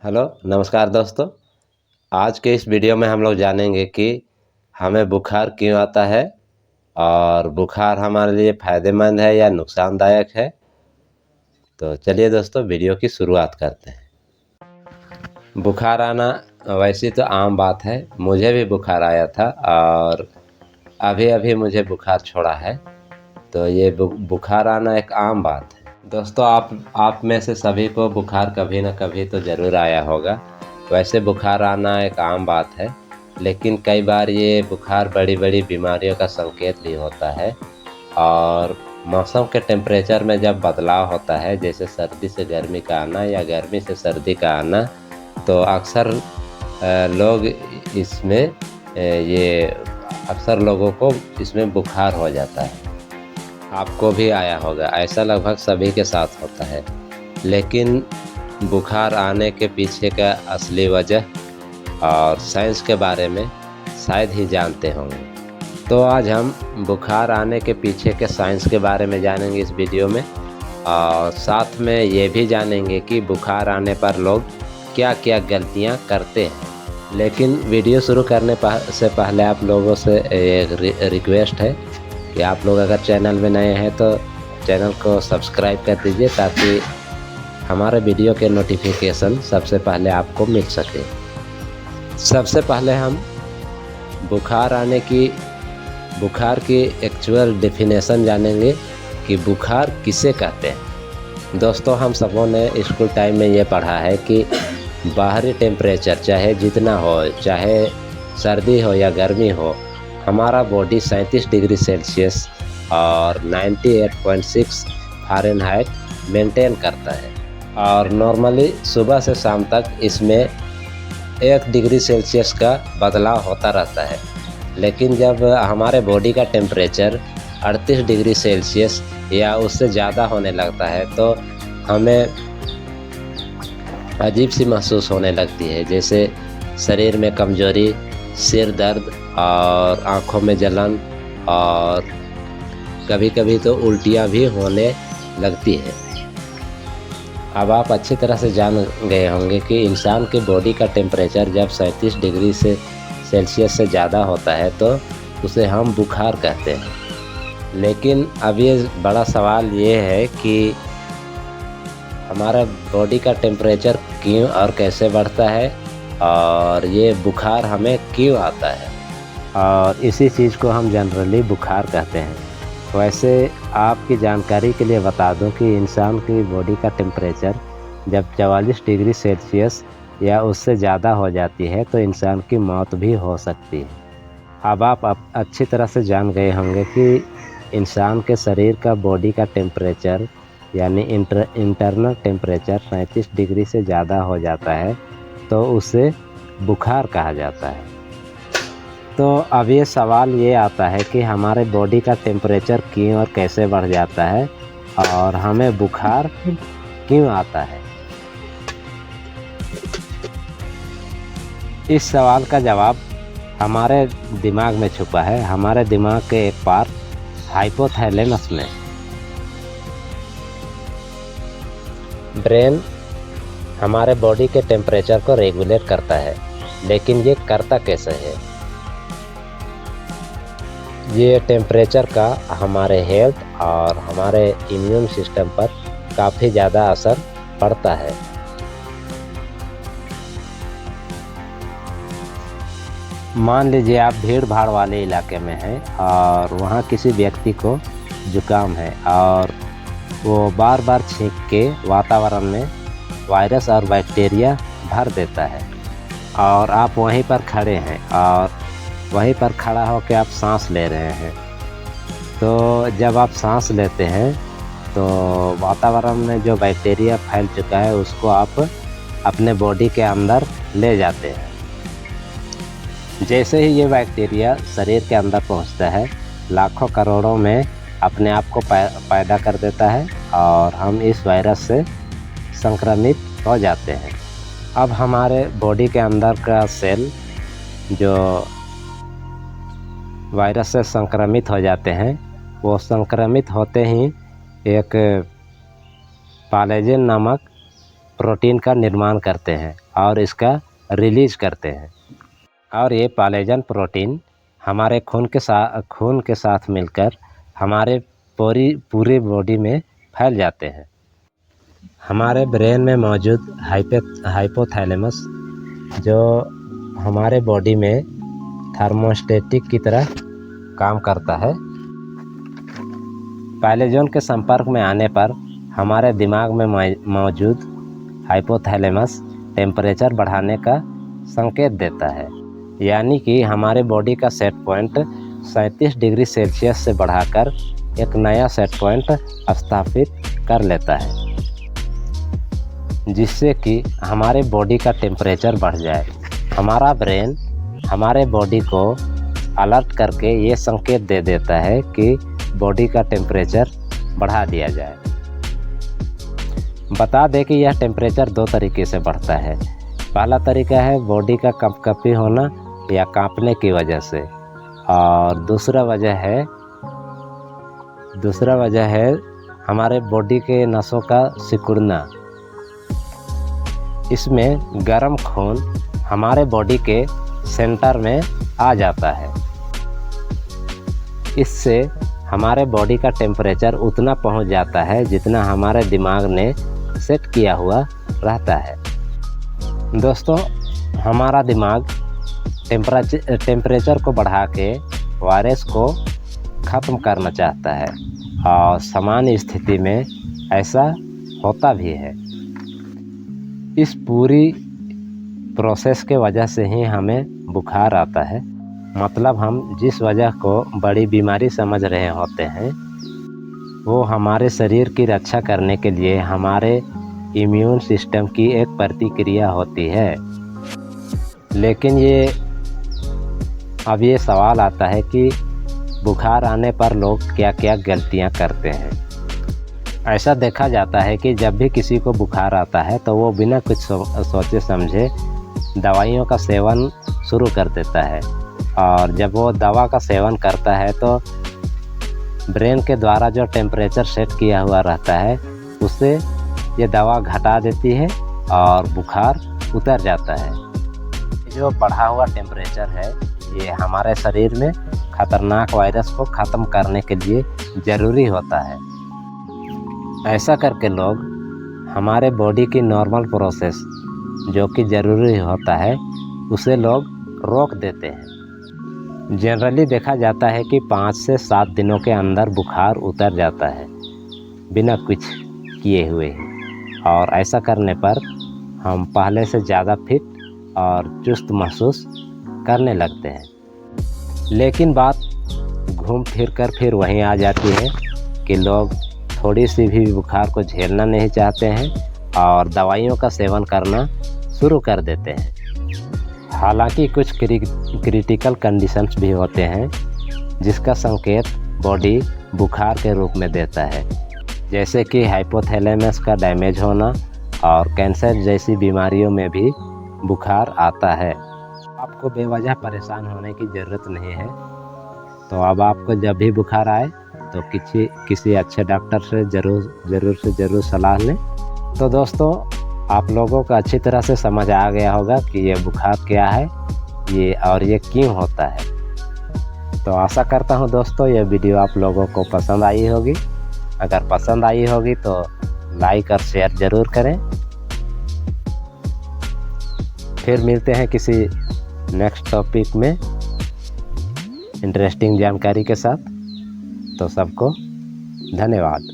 Hello नमस्कार दोस्तों। आज के इस वीडियो में हम लोग जानेंगे कि हमें बुखार क्यों आता है और बुखार हमारे लिए फ़ायदेमंद है या नुकसानदायक है। तो चलिए दोस्तों वीडियो की शुरुआत करते हैं। बुखार आना वैसे तो आम बात है। मुझे भी बुखार आया था और अभी अभी मुझे बुखार छोड़ा है। तो ये बुखार आना एक आम बात है। दोस्तों आप में से सभी को बुखार कभी ना कभी तो ज़रूर आया होगा। वैसे बुखार आना एक आम बात है, लेकिन कई बार ये बुखार बड़ी बड़ी बीमारियों का संकेत भी होता है। और मौसम के टेम्परेचर में जब बदलाव होता है, जैसे सर्दी से गर्मी का आना या गर्मी से सर्दी का आना, तो अक्सर लोग इसमें ये अक्सर लोगों को इसमें बुखार हो जाता है। आपको भी आया होगा, ऐसा लगभग सभी के साथ होता है। लेकिन बुखार आने के पीछे का असली वजह और साइंस के बारे में शायद ही जानते होंगे। तो आज हम बुखार आने के पीछे के साइंस के बारे में जानेंगे इस वीडियो में, और साथ में ये भी जानेंगे कि बुखार आने पर लोग क्या क्या गलतियां करते हैं। लेकिन वीडियो शुरू करने से पहले आप लोगों से एक रिक्वेस्ट है कि आप लोग अगर चैनल में नए हैं तो चैनल को सब्सक्राइब कर दीजिए, ताकि हमारे वीडियो के नोटिफिकेशन सबसे पहले आपको मिल सके। सबसे पहले हम बुखार की एक्चुअल डेफिनेशन जानेंगे कि बुखार किसे कहते हैं। दोस्तों, हम सबों ने स्कूल टाइम में ये पढ़ा है कि बाहरी टेम्परेचर चाहे जितना हो, चाहे सर्दी हो या गर्मी हो, हमारा बॉडी 37 डिग्री सेल्सियस और 98.6 फ़ारेनहाइट मेंटेन करता है। और नॉर्मली सुबह से शाम तक इसमें 1 डिग्री सेल्सियस का बदलाव होता रहता है। लेकिन जब हमारे बॉडी का टेम्परेचर 38 डिग्री सेल्सियस या उससे ज़्यादा होने लगता है, तो हमें अजीब सी महसूस होने लगती है, जैसे शरीर में कमजोरी, सिर दर्द और आँखों में जलन, और कभी कभी तो उल्टियाँ भी होने लगती है। अब आप अच्छी तरह से जान गए होंगे कि इंसान की बॉडी का टेम्परेचर जब 37 डिग्री से सेल्सियस से ज़्यादा होता है तो उसे हम बुखार कहते हैं। लेकिन अब ये बड़ा सवाल ये है कि हमारा बॉडी का टेम्परेचर क्यों और कैसे बढ़ता है, और ये बुखार हमें क्यों आता है, और इसी चीज़ को हम जनरली बुखार कहते हैं। वैसे आपकी जानकारी के लिए बता दूं कि इंसान की बॉडी का टेम्परेचर जब 44 डिग्री सेल्सियस या उससे ज़्यादा हो जाती है तो इंसान की मौत भी हो सकती है। अब आप अच्छी तरह से जान गए होंगे कि इंसान के शरीर का बॉडी का टेम्परेचर यानी इंटरनल टेम्परेचर 37 डिग्री से ज़्यादा हो जाता है तो उसे बुखार कहा जाता है। तो अब ये सवाल ये आता है कि हमारे बॉडी का टेम्परेचर क्यों और कैसे बढ़ जाता है और हमें बुखार क्यों आता है। इस सवाल का जवाब हमारे दिमाग में छुपा है। हमारे दिमाग के एक पार्ट हाइपोथैलेमस में। ब्रेन हमारे बॉडी के टेम्परेचर को रेगुलेट करता है, लेकिन ये करता कैसे है। ये टेम्परेचर का हमारे हेल्थ और हमारे इम्यून सिस्टम पर काफ़ी ज़्यादा असर पड़ता है। मान लीजिए आप भीड़ भाड़ वाले इलाके में हैं और वहाँ किसी व्यक्ति को जुकाम है और वो बार बार छींक के वातावरण में वायरस और बैक्टीरिया भर देता है, और आप वहीं पर खड़े हैं और वहीं पर खड़ा होकर आप सांस ले रहे हैं। तो जब आप सांस लेते हैं तो वातावरण में जो बैक्टीरिया फैल चुका है उसको आप अपने बॉडी के अंदर ले जाते हैं। जैसे ही ये बैक्टीरिया शरीर के अंदर पहुंचता है, लाखों करोड़ों में अपने आप को पैदा कर देता है और हम इस वायरस से संक्रमित हो जाते हैं। अब हमारे बॉडी के अंदर का सेल जो वायरस से संक्रमित हो जाते हैं, वो संक्रमित होते ही एक पालेजन नामक प्रोटीन का निर्माण करते हैं और इसका रिलीज करते हैं। और ये कोलेजन प्रोटीन हमारे खून के साथ मिलकर हमारे पूरी बॉडी में फैल जाते हैं। हमारे ब्रेन में मौजूद हाइपोथैलेमस जो हमारे बॉडी में थर्मोस्टेटिक की तरह काम करता है, कोलेजन के संपर्क में आने पर हमारे दिमाग में मौजूद हाइपोथैलेमस टेम्परेचर बढ़ाने का संकेत देता है, यानी कि हमारे बॉडी का सेट पॉइंट 37 डिग्री सेल्सियस से बढ़ाकर एक नया सेट पॉइंट स्थापित कर लेता है, जिससे कि हमारे बॉडी का टेम्परेचर बढ़ जाए। हमारा ब्रेन हमारे बॉडी को अलर्ट करके ये संकेत दे देता है कि बॉडी का टेम्परेचर बढ़ा दिया जाए। बता दें कि यह टेम्परेचर 2 तरीके से बढ़ता है। पहला तरीका है बॉडी का कंपकपी होना या कांपने की वजह से, और दूसरा वजह है हमारे बॉडी के नसों का सिकुड़ना। इसमें गर्म खून हमारे बॉडी के सेंटर में आ जाता है। इससे हमारे बॉडी का टेम्परेचर उतना पहुंच जाता है जितना हमारे दिमाग ने सेट किया हुआ रहता है। दोस्तों, हमारा दिमाग टेम्परेचर को बढ़ा के वायरस को ख़त्म करना चाहता है, और सामान्य स्थिति में ऐसा होता भी है। इस पूरी प्रोसेस के वजह से ही हमें बुखार आता है। मतलब हम जिस वजह को बड़ी बीमारी समझ रहे होते हैं, वो हमारे शरीर की रक्षा करने के लिए हमारे इम्यून सिस्टम की एक प्रतिक्रिया होती है। लेकिन अब ये सवाल आता है कि बुखार आने पर लोग क्या क्या गलतियां करते हैं। ऐसा देखा जाता है कि जब भी किसी को बुखार आता है तो वो बिना कुछ सोचे समझे दवाइयों का सेवन शुरू कर देता है, और जब वो दवा का सेवन करता है तो ब्रेन के द्वारा जो टेम्परेचर सेट किया हुआ रहता है उससे ये दवा घटा देती है और बुखार उतर जाता है। जो बढ़ा हुआ टेम्परेचर है ये हमारे शरीर में खतरनाक वायरस को ख़त्म करने के लिए ज़रूरी होता है। ऐसा करके लोग हमारे बॉडी की नॉर्मल प्रोसेस जो कि ज़रूरी होता है उसे लोग रोक देते हैं। जनरली देखा जाता है कि 5 से 7 दिनों के अंदर बुखार उतर जाता है बिना कुछ किए हुए ही, और ऐसा करने पर हम पहले से ज़्यादा फिट और चुस्त महसूस करने लगते हैं। लेकिन बात घूम फिर कर फिर वहीं आ जाती है कि लोग थोड़ी सी भी बुखार को झेलना नहीं चाहते हैं और दवाइयों का सेवन करना शुरू कर देते हैं। हालांकि कुछ क्रिटिकल कंडीशंस भी होते हैं जिसका संकेत बॉडी बुखार के रूप में देता है, जैसे कि हाइपोथैलेमस का डैमेज होना, और कैंसर जैसी बीमारियों में भी बुखार आता है। आपको बेवजह परेशान होने की ज़रूरत नहीं है। तो अब आपको जब भी बुखार आए तो किसी अच्छे डॉक्टर से ज़रूर सलाह लें। तो दोस्तों, आप लोगों को अच्छी तरह से समझ आ गया होगा कि ये बुखार क्या है और ये क्यों होता है। तो आशा करता हूँ दोस्तों ये वीडियो आप लोगों को पसंद आई होगी। अगर पसंद आई होगी तो लाइक और शेयर ज़रूर करें। फिर मिलते हैं किसी नेक्स्ट टॉपिक में इंटरेस्टिंग जानकारी के साथ। तो सबको धन्यवाद।